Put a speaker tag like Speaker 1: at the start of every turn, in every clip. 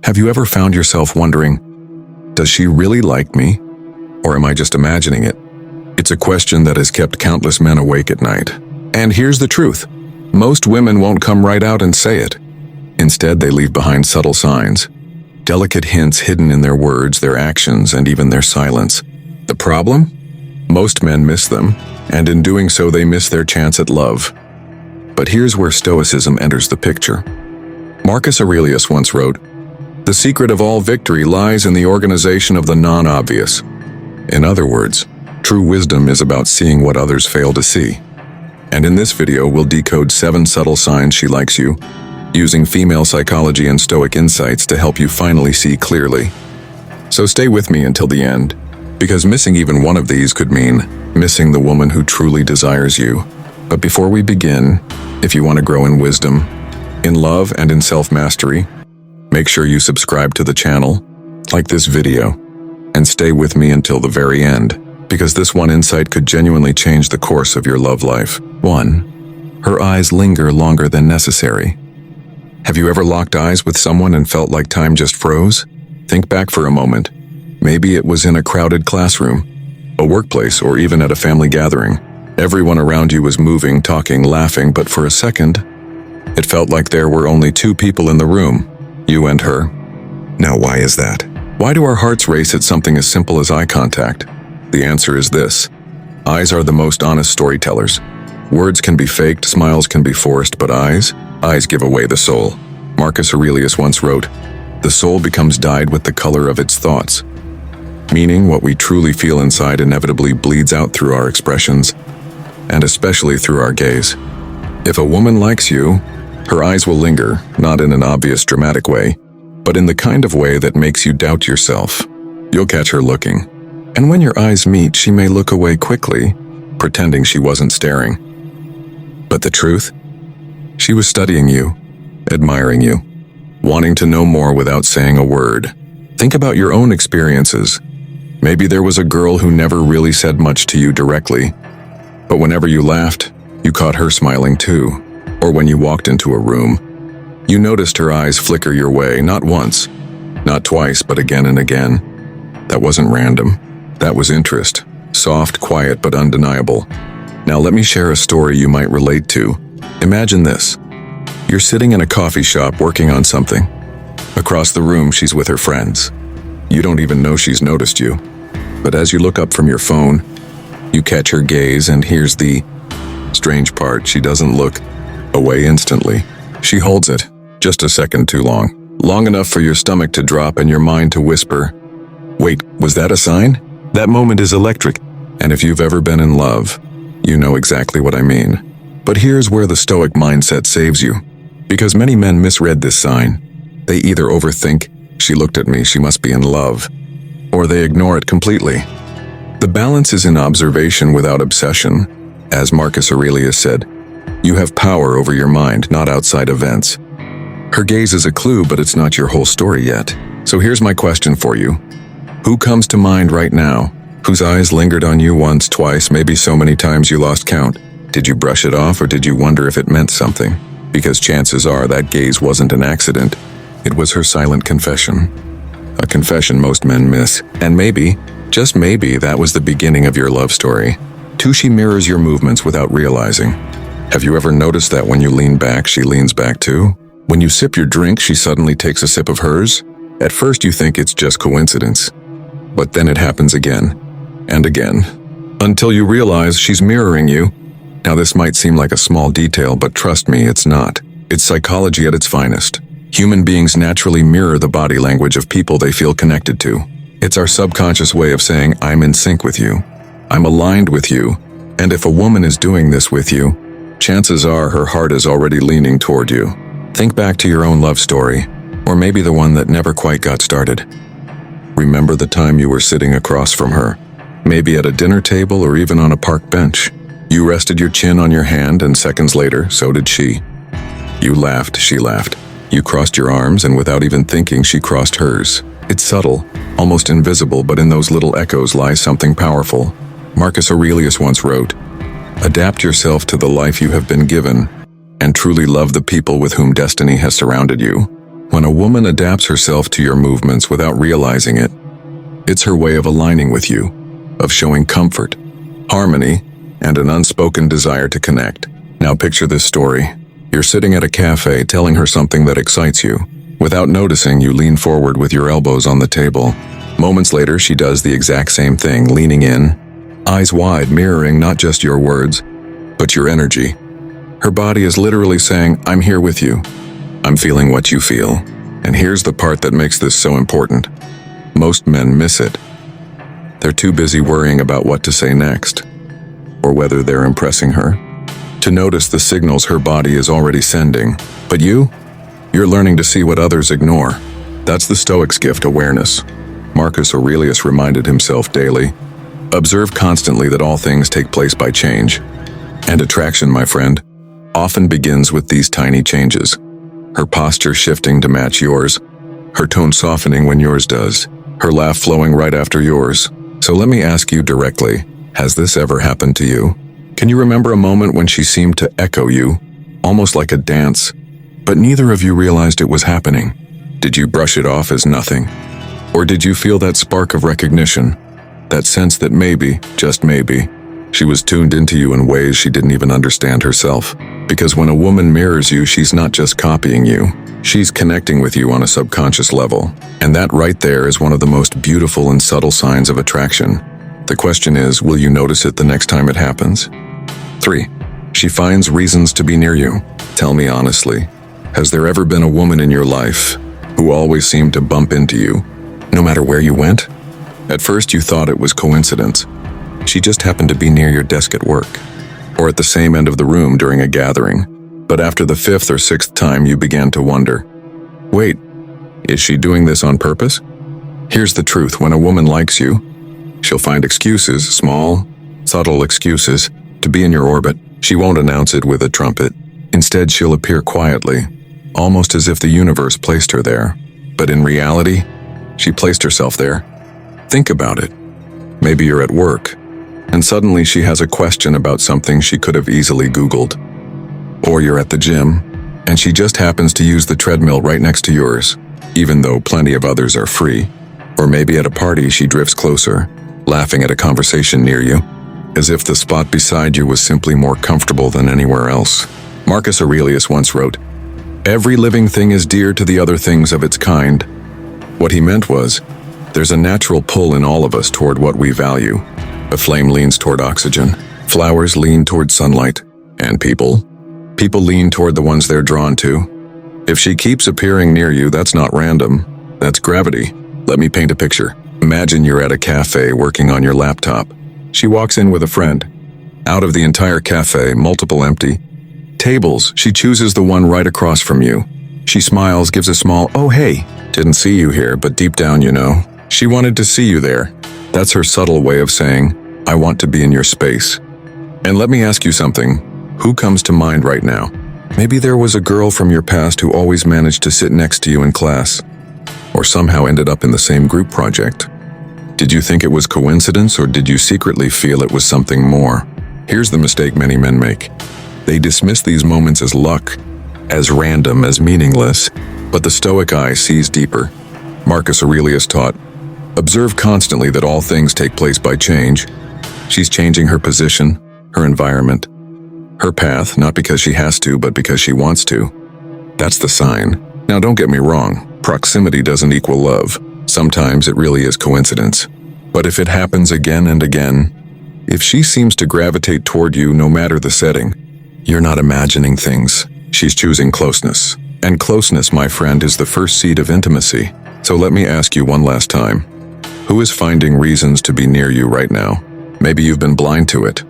Speaker 1: Have you ever found yourself wondering, does she really like me? Or am I just imagining it? It's a question that has kept countless men awake at night. And here's the truth. Most women won't come right out and say it. Instead, they leave behind subtle signs, delicate hints hidden in their words, their actions, and even their silence. The problem? Most men miss them, and in doing so they miss their chance at love. But here's where Stoicism enters the picture. Marcus Aurelius once wrote, "The secret of all victory lies in the organization of the non-obvious." In other words, true wisdom is about seeing what others fail to see. And in this video, we'll decode 7 subtle signs she likes you, using female psychology and Stoic insights to help you finally see clearly. So stay with me until the end, because missing even one of these could mean missing the woman who truly desires you. But before we begin, if you want to grow in wisdom, in love, and in self-mastery, make sure you subscribe to the channel, like this video, and stay with me until the very end, because this one insight could genuinely change the course of your love life. 1. Her eyes linger longer than necessary. Have you ever locked eyes with someone and felt like time just froze? Think back for a moment. Maybe it was in a crowded classroom, a workplace, or even at a family gathering. Everyone around you was moving, talking, laughing, but for a second, it felt like there were only 2 people in the room, you and her. Now, why is that? Why do our hearts race at something as simple as eye contact? The answer is this. Eyes are the most honest storytellers. Words can be faked, smiles can be forced, but eyes give away the soul. Marcus Aurelius once wrote, "The soul becomes dyed with the color of its thoughts," meaning what we truly feel inside inevitably bleeds out through our expressions, and especially through our gaze. If a woman likes you, her eyes will linger, not in an obvious dramatic way, but in the kind of way that makes you doubt yourself. You'll catch her looking. And when your eyes meet, she may look away quickly, pretending she wasn't staring. But the truth? She was studying you, admiring you, wanting to know more without saying a word. Think about your own experiences. Maybe there was a girl who never really said much to you directly, but whenever you laughed, you caught her smiling too. Or when you walked into a room, you noticed her eyes flicker your way, not once, not twice, but again and again. That wasn't random. That was interest. Soft, quiet, but undeniable. Now let me share a story you might relate to. Imagine this. You're sitting in a coffee shop working on something. Across the room, she's with her friends. You don't even know she's noticed you. But as you look up from your phone, you catch her gaze, and here's the strange part. She doesn't look away instantly. She holds it, just a second too long. Long enough for your stomach to drop and your mind to whisper, "Wait, was that a sign?" That moment is electric, and if you've ever been in love, you know exactly what I mean. But here's where the Stoic mindset saves you, because many men misread this sign. They either overthink, "She looked at me, she must be in love," or they ignore it completely. The balance is in observation without obsession. As Marcus Aurelius said, "You have power over your mind, not outside events." Her gaze is a clue, but it's not your whole story yet. So here's my question for you. Who comes to mind right now, whose eyes lingered on you once, twice, maybe so many times you lost count? Did you brush it off, or did you wonder if it meant something? Because chances are that gaze wasn't an accident. It was her silent confession. A confession most men miss. And maybe, just maybe, that was the beginning of your love story. 2, she mirrors your movements without realizing. Have you ever noticed that when you lean back, she leans back too? When you sip your drink, she suddenly takes a sip of hers? At first you think it's just coincidence. But then it happens again, and again, until you realize she's mirroring you. Now this might seem like a small detail, but trust me, it's not. It's psychology at its finest. Human beings naturally mirror the body language of people they feel connected to. It's our subconscious way of saying, "I'm in sync with you. I'm aligned with you." And if a woman is doing this with you, chances are her heart is already leaning toward you. Think back to your own love story, or maybe the one that never quite got started. Remember the time you were sitting across from her, maybe at a dinner table or even on a park bench. You rested your chin on your hand, and seconds later, so did she. You laughed, she laughed. You crossed your arms, and without even thinking, she crossed hers. It's subtle, almost invisible, but in those little echoes lies something powerful. Marcus Aurelius once wrote, "Adapt yourself to the life you have been given, and truly love the people with whom destiny has surrounded you." When a woman adapts herself to your movements without realizing it, it's her way of aligning with you, of showing comfort, harmony, and an unspoken desire to connect. Now picture this story. You're sitting at a cafe telling her something that excites you. Without noticing, you lean forward with your elbows on the table. Moments later, she does the exact same thing, leaning in, eyes wide, mirroring not just your words, but your energy. Her body is literally saying, "I'm here with you. I'm feeling what you feel." And here's the part that makes this so important. Most men miss it. They're too busy worrying about what to say next, or whether they're impressing her, to notice the signals her body is already sending. But you're learning to see what others ignore. That's the Stoic's gift, awareness. Marcus Aurelius reminded himself daily, observe constantly that all things take place by change. And attraction, my friend, often begins with these tiny changes. Her posture shifting to match yours, her tone softening when yours does, her laugh flowing right after yours. So let me ask you directly, has this ever happened to you? Can you remember a moment when she seemed to echo you, almost like a dance, but neither of you realized it was happening? Did you brush it off as nothing? Or did you feel that spark of recognition, that sense that maybe, just maybe, she was tuned into you in ways she didn't even understand herself? Because when a woman mirrors you, she's not just copying you, she's connecting with you on a subconscious level. And that right there is one of the most beautiful and subtle signs of attraction. The question is, will you notice it the next time it happens? 3. She finds reasons to be near you. Tell me honestly, has there ever been a woman in your life who always seemed to bump into you, no matter where you went? At first you thought it was coincidence. She just happened to be near your desk at work, or at the same end of the room during a gathering. But after the 5th or 6th time you began to wonder, wait, is she doing this on purpose? Here's the truth, when a woman likes you, she'll find excuses, small, subtle excuses, to be in your orbit. She won't announce it with a trumpet. Instead, she'll appear quietly, almost as if the universe placed her there. But in reality, she placed herself there. Think about it. Maybe you're at work, and suddenly she has a question about something she could have easily Googled. Or you're at the gym, and she just happens to use the treadmill right next to yours, even though plenty of others are free. Or maybe at a party she drifts closer, laughing at a conversation near you, as if the spot beside you was simply more comfortable than anywhere else. Marcus Aurelius once wrote, "Every living thing is dear to the other things of its kind." What he meant was, there's a natural pull in all of us toward what we value. A flame leans toward oxygen, flowers lean toward sunlight, and people lean toward the ones they're drawn to. If she keeps appearing near you, that's not random, that's gravity. Let me paint a picture. Imagine you're at a cafe working on your laptop. She walks in with a friend. Out of the entire cafe, multiple empty tables, she chooses the one right across from you. She smiles, gives a small, "Oh hey, didn't see you here," but deep down you know, she wanted to see you there. That's her subtle way of saying, "I want to be in your space." And let me ask you something. Who comes to mind right now? Maybe there was a girl from your past who always managed to sit next to you in class, or somehow ended up in the same group project. Did you think it was coincidence, or did you secretly feel it was something more? Here's the mistake many men make. They dismiss these moments as luck, as random, as meaningless, but the Stoic eye sees deeper. Marcus Aurelius taught, observe constantly that all things take place by change. She's changing her position, her environment, her path, not because she has to, but because she wants to. That's the sign. Now don't get me wrong, proximity doesn't equal love. Sometimes it really is coincidence. But if it happens again and again, if she seems to gravitate toward you no matter the setting, you're not imagining things. She's choosing closeness. And closeness, my friend, is the first seed of intimacy. So let me ask you one last time. Who is finding reasons to be near you right now? Maybe you've been blind to it.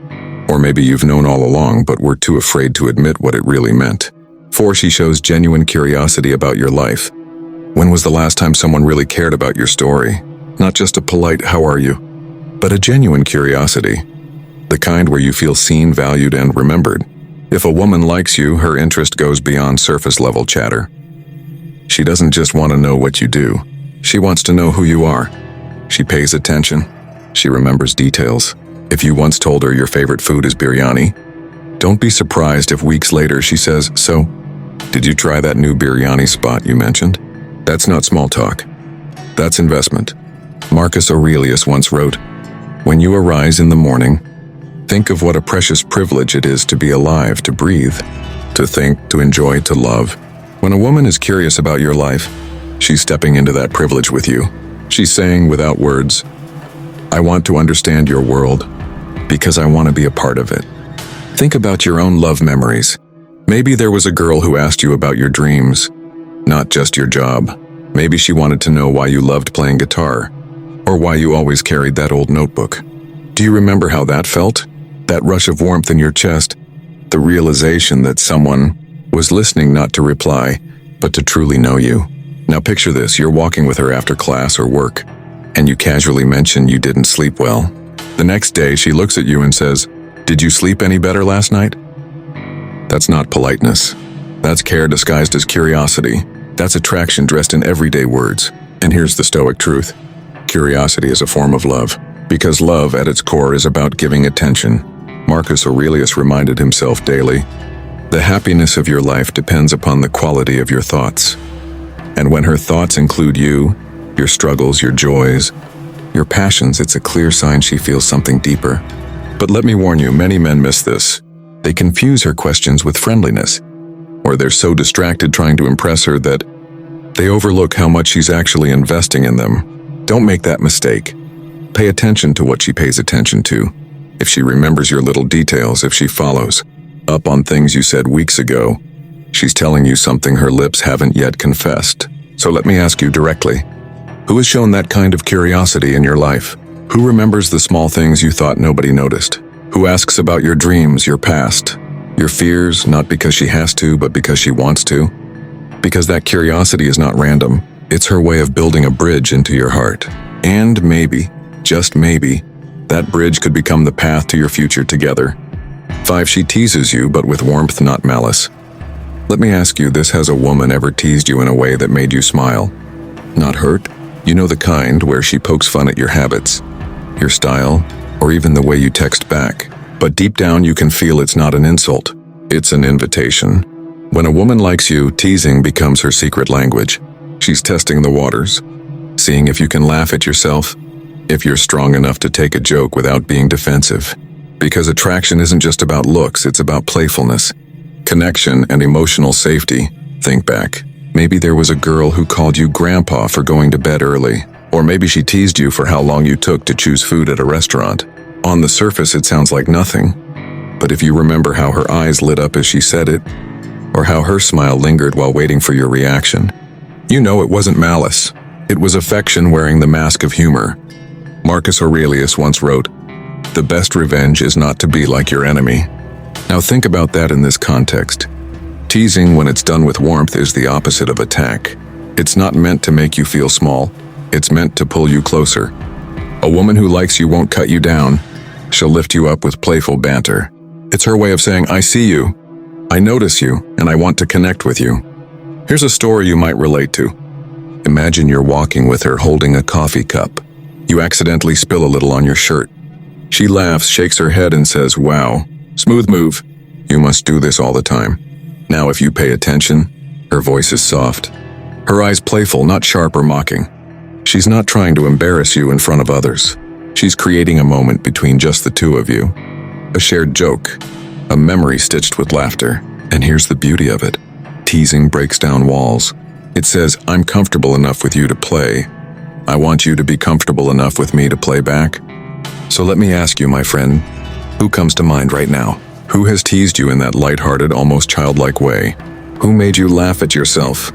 Speaker 1: Or maybe you've known all along, but were too afraid to admit what it really meant. 4. She shows genuine curiosity about your life. When was the last time someone really cared about your story? Not just a polite, "How are you?" but a genuine curiosity. The kind where you feel seen, valued, and remembered. If a woman likes you, her interest goes beyond surface-level chatter. She doesn't just want to know what you do. She wants to know who you are. She pays attention. She remembers details. If you once told her your favorite food is biryani, don't be surprised if weeks later she says, "So, did you try that new biryani spot you mentioned?" That's not small talk. That's investment. Marcus Aurelius once wrote, "When you arise in the morning, think of what a precious privilege it is to be alive, to breathe, to think, to enjoy, to love." When a woman is curious about your life, she's stepping into that privilege with you. She's saying without words, "I want to understand your world because I want to be a part of it." Think about your own love memories. Maybe there was a girl who asked you about your dreams, not just your job. Maybe she wanted to know why you loved playing guitar, or why you always carried that old notebook. Do you remember how that felt? That rush of warmth in your chest, the realization that someone was listening not to reply, but to truly know you. Now picture this, you're walking with her after class or work, and you casually mention you didn't sleep well. The next day, she looks at you and says, "Did you sleep any better last night?" That's not politeness. That's care disguised as curiosity. That's attraction dressed in everyday words. And here's the Stoic truth. Curiosity is a form of love, because love at its core is about giving attention. Marcus Aurelius reminded himself daily, "The happiness of your life depends upon the quality of your thoughts." And when her thoughts include you, your struggles, your joys, your passions, it's a clear sign she feels something deeper. But let me warn you, many men miss this. They confuse her questions with friendliness, or they're so distracted trying to impress her that they overlook how much she's actually investing in them. Don't make that mistake. Pay attention to what she pays attention to. If she remembers your little details, if she follows up on things you said weeks ago, she's telling you something her lips haven't yet confessed. So let me ask you directly, who has shown that kind of curiosity in your life? Who remembers the small things you thought nobody noticed? Who asks about your dreams, your past, your fears, not because she has to, but because she wants to? Because that curiosity is not random. It's her way of building a bridge into your heart. And maybe, just maybe, that bridge could become the path to your future together. 5. She teases you, but with warmth, not malice. Let me ask you this, has a woman ever teased you in a way that made you smile? Not hurt? You know, the kind where she pokes fun at your habits, your style, or even the way you text back. But deep down you can feel it's not an insult. It's an invitation. When a woman likes you, teasing becomes her secret language. She's testing the waters, seeing if you can laugh at yourself, if you're strong enough to take a joke without being defensive. Because attraction isn't just about looks, it's about playfulness, connection, and emotional safety. Think back. Maybe there was a girl who called you grandpa for going to bed early. Or maybe she teased you for how long you took to choose food at a restaurant. On the surface, it sounds like nothing. But if you remember how her eyes lit up as she said it, or how her smile lingered while waiting for your reaction, you know it wasn't malice. It was affection wearing the mask of humor. Marcus Aurelius once wrote, "The best revenge is not to be like your enemy." Now think about that in this context. Teasing, when it's done with warmth, is the opposite of attack. It's not meant to make you feel small. It's meant to pull you closer. A woman who likes you won't cut you down. She'll lift you up with playful banter. It's her way of saying, "I see you, I notice you, and I want to connect with you." Here's a story you might relate to. Imagine you're walking with her holding a coffee cup. You accidentally spill a little on your shirt. She laughs, shakes her head, and says, "Wow, smooth move. You must do this all the time." Now, if you pay attention, her voice is soft. Her eyes playful, not sharp or mocking. She's not trying to embarrass you in front of others. She's creating a moment between just the two of you. A shared joke, a memory stitched with laughter. And here's the beauty of it. Teasing breaks down walls. It says, "I'm comfortable enough with you to play. I want you to be comfortable enough with me to play back." So let me ask you, my friend, who comes to mind right now? Who has teased you in that lighthearted, almost childlike way? Who made you laugh at yourself?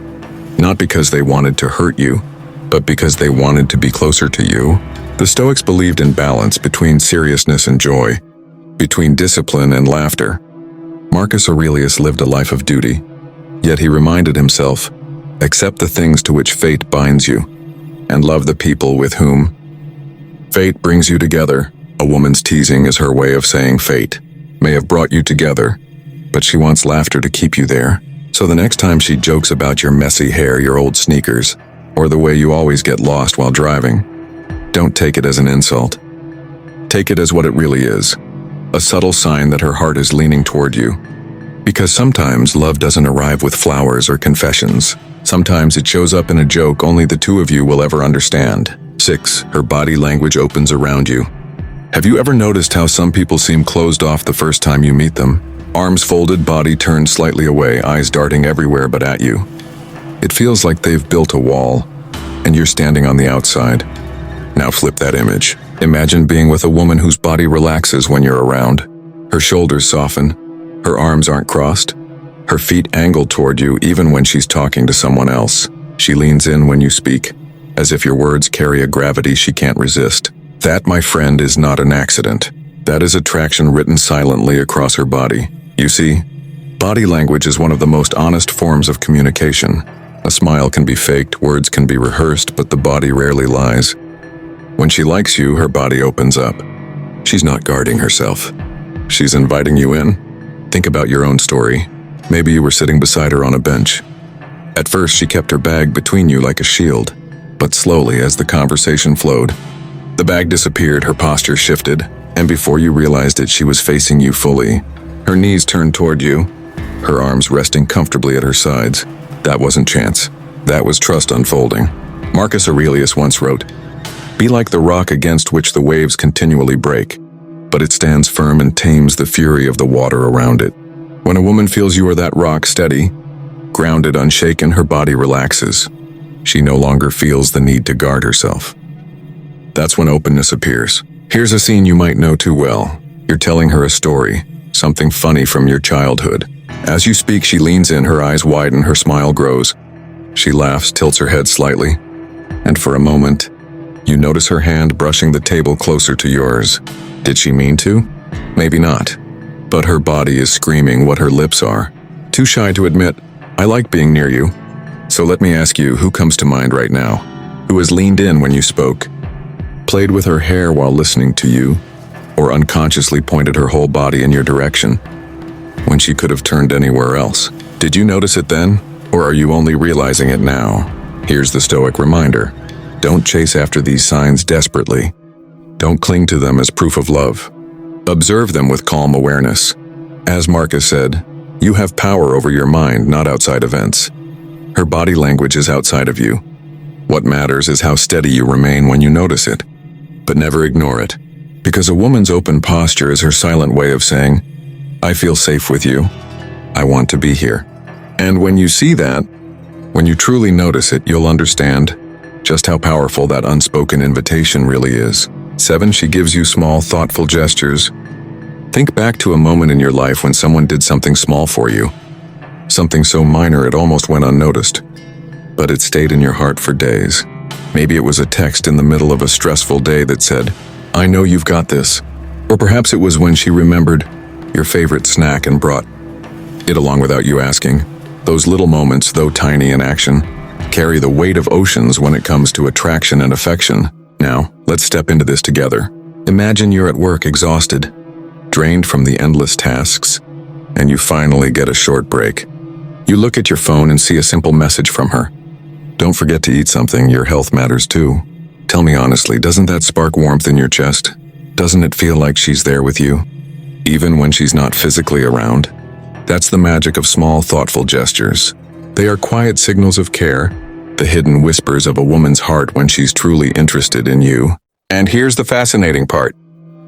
Speaker 1: Not because they wanted to hurt you, but because they wanted to be closer to you. The Stoics believed in balance between seriousness and joy, between discipline and laughter. Marcus Aurelius lived a life of duty, yet he reminded himself, accept the things to which fate binds you, and love the people with whom fate brings you together. A woman's teasing is her way of saying fate may have brought you together, but she wants laughter to keep you there. So the next time she jokes about your messy hair, your old sneakers, or the way you always get lost while driving, don't take it as an insult. Take it as what it really is, a subtle sign that her heart is leaning toward you. Because sometimes love doesn't arrive with flowers or confessions. Sometimes it shows up in a joke only the two of you will ever understand. 6. Her body language opens around you. Have you ever noticed how some people seem closed off the first time you meet them? Arms folded, body turned slightly away, eyes darting everywhere but at you. It feels like they've built a wall, and you're standing on the outside. Now flip that image. Imagine being with a woman whose body relaxes when you're around. Her shoulders soften, her arms aren't crossed, her feet angled toward you even when she's talking to someone else. She leans in when you speak, as if your words carry a gravity she can't resist. That, my friend, is not an accident. That is attraction written silently across her body. You see, body language is one of the most honest forms of communication. A smile can be faked, words can be rehearsed, but the body rarely lies. When she likes you, her body opens up. She's not guarding herself. She's inviting you in. Think about your own story. Maybe you were sitting beside her on a bench. At first, she kept her bag between you like a shield, but slowly, as the conversation flowed, the bag disappeared, her posture shifted, and before you realized it, she was facing you fully. Her knees turned toward you, her arms resting comfortably at her sides. That wasn't chance. That was trust unfolding. Marcus Aurelius once wrote, "Be like the rock against which the waves continually break, but it stands firm and tames the fury of the water around it." When a woman feels you are that rock, steady, grounded, unshaken, her body relaxes. She no longer feels the need to guard herself. That's when openness appears. Here's a scene you might know too well. You're telling her a story, something funny from your childhood. As you speak, she leans in, her eyes widen, her smile grows. She laughs, tilts her head slightly, and for a moment, you notice her hand brushing the table closer to yours. Did she mean to? Maybe not. But her body is screaming what her lips are. Too shy to admit, "I like being near you." So let me ask you, who comes to mind right now? Who has leaned in when you spoke? Played with her hair while listening to you? Or unconsciously pointed her whole body in your direction when she could have turned anywhere else? Did you notice it then? Or are you only realizing it now? Here's the Stoic reminder. Don't chase after these signs desperately. Don't cling to them as proof of love. Observe them with calm awareness. As Marcus said, you have power over your mind, not outside events. Her body language is outside of you. What matters is how steady you remain when you notice it. But never ignore it, because a woman's open posture is her silent way of saying, "I feel safe with you. I want to be here." And when you see that, when you truly notice it, you'll understand just how powerful that unspoken invitation really is. 7. She gives you small, thoughtful gestures. Think back to a moment in your life when someone did something small for you. Something so minor it almost went unnoticed, but it stayed in your heart for days. Maybe it was a text in the middle of a stressful day that said, "I know you've got this." Or perhaps it was when she remembered your favorite snack and brought it along without you asking. Those little moments, though tiny in action, carry the weight of oceans when it comes to attraction and affection. Now, let's step into this together. Imagine you're at work, exhausted, drained from the endless tasks, and you finally get a short break. You look at your phone and see a simple message from her. "Don't forget to eat something, your health matters too." Tell me honestly, doesn't that spark warmth in your chest? Doesn't it feel like she's there with you, even when she's not physically around? That's the magic of small, thoughtful gestures. They are quiet signals of care, the hidden whispers of a woman's heart when she's truly interested in you. And here's the fascinating part.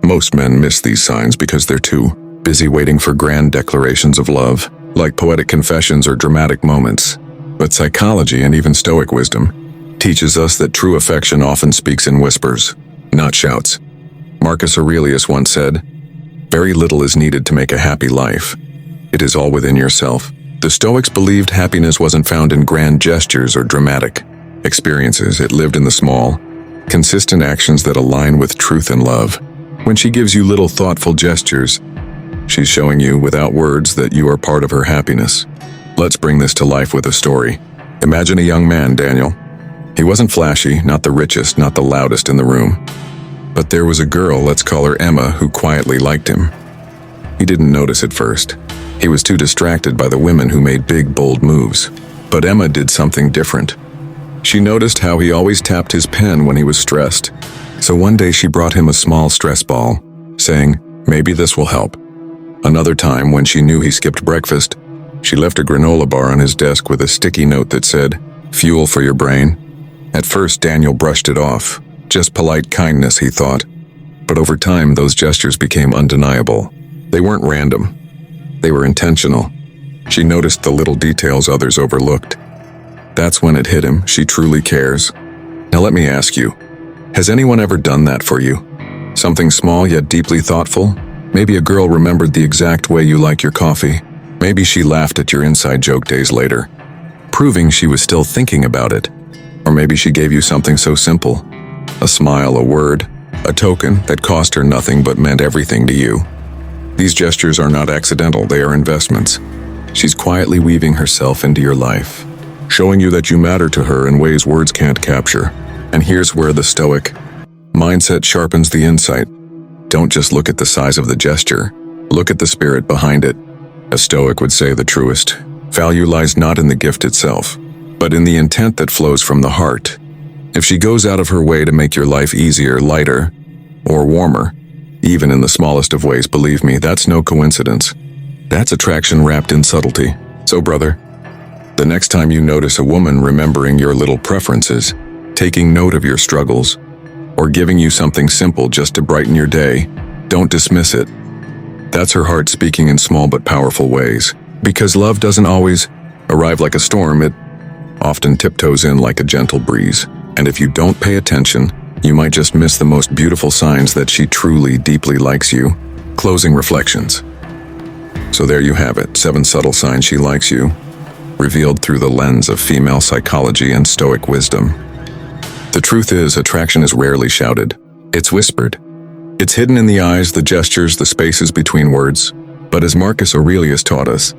Speaker 1: Most men miss these signs because they're too busy waiting for grand declarations of love, like poetic confessions or dramatic moments. But psychology and even Stoic wisdom teaches us that true affection often speaks in whispers, not shouts. Marcus Aurelius once said, "Very little is needed to make a happy life. It is all within yourself." The Stoics believed happiness wasn't found in grand gestures or dramatic experiences. It lived in the small, consistent actions that align with truth and love. When she gives you little thoughtful gestures, she's showing you without words that you are part of her happiness. Let's bring this to life with a story. Imagine a young man, Daniel. He wasn't flashy, not the richest, not the loudest in the room. But there was a girl, let's call her Emma, who quietly liked him. He didn't notice at first. He was too distracted by the women who made big, bold moves. But Emma did something different. She noticed how he always tapped his pen when he was stressed. So one day she brought him a small stress ball, saying, "Maybe this will help." Another time, when she knew he skipped breakfast, She left a granola bar on his desk with a sticky note that said, "Fuel for your brain." At first, Daniel brushed it off. Just polite kindness, he thought. But over time, those gestures became undeniable. They weren't random. They were intentional. She noticed the little details others overlooked. That's when it hit him. She truly cares. Now let me ask you, has anyone ever done that for you? Something small yet deeply thoughtful? Maybe a girl remembered the exact way you like your coffee. Maybe she laughed at your inside joke days later, proving she was still thinking about it. Or maybe she gave you something so simple. A smile, a word, a token that cost her nothing but meant everything to you. These gestures are not accidental, they are investments. She's quietly weaving herself into your life, showing you that you matter to her in ways words can't capture. And here's where the Stoic mindset sharpens the insight. Don't just look at the size of the gesture, look at the spirit behind it. A Stoic would say the truest value lies not in the gift itself, but in the intent that flows from the heart. If she goes out of her way to make your life easier, lighter, or warmer, even in the smallest of ways, believe me, that's no coincidence. That's attraction wrapped in subtlety. So, brother, the next time you notice a woman remembering your little preferences, taking note of your struggles, or giving you something simple just to brighten your day, don't dismiss it. That's her heart speaking in small but powerful ways. Because love doesn't always arrive like a storm, it often tiptoes in like a gentle breeze. And if you don't pay attention, you might just miss the most beautiful signs that she truly, deeply likes you. Closing reflections. So there you have it, 7 subtle signs she likes you, revealed through the lens of female psychology and Stoic wisdom. The truth is, attraction is rarely shouted. It's whispered. It's hidden in the eyes, the gestures, the spaces between words. But as Marcus Aurelius taught us,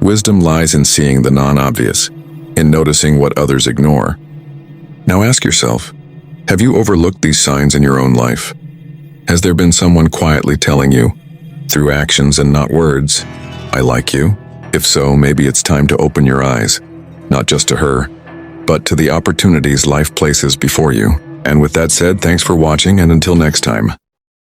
Speaker 1: wisdom lies in seeing the non-obvious, in noticing what others ignore. Now ask yourself, have you overlooked these signs in your own life? Has there been someone quietly telling you, through actions and not words, "I like you"? If so, maybe it's time to open your eyes, not just to her, but to the opportunities life places before you. And with that said, thanks for watching, and until next time.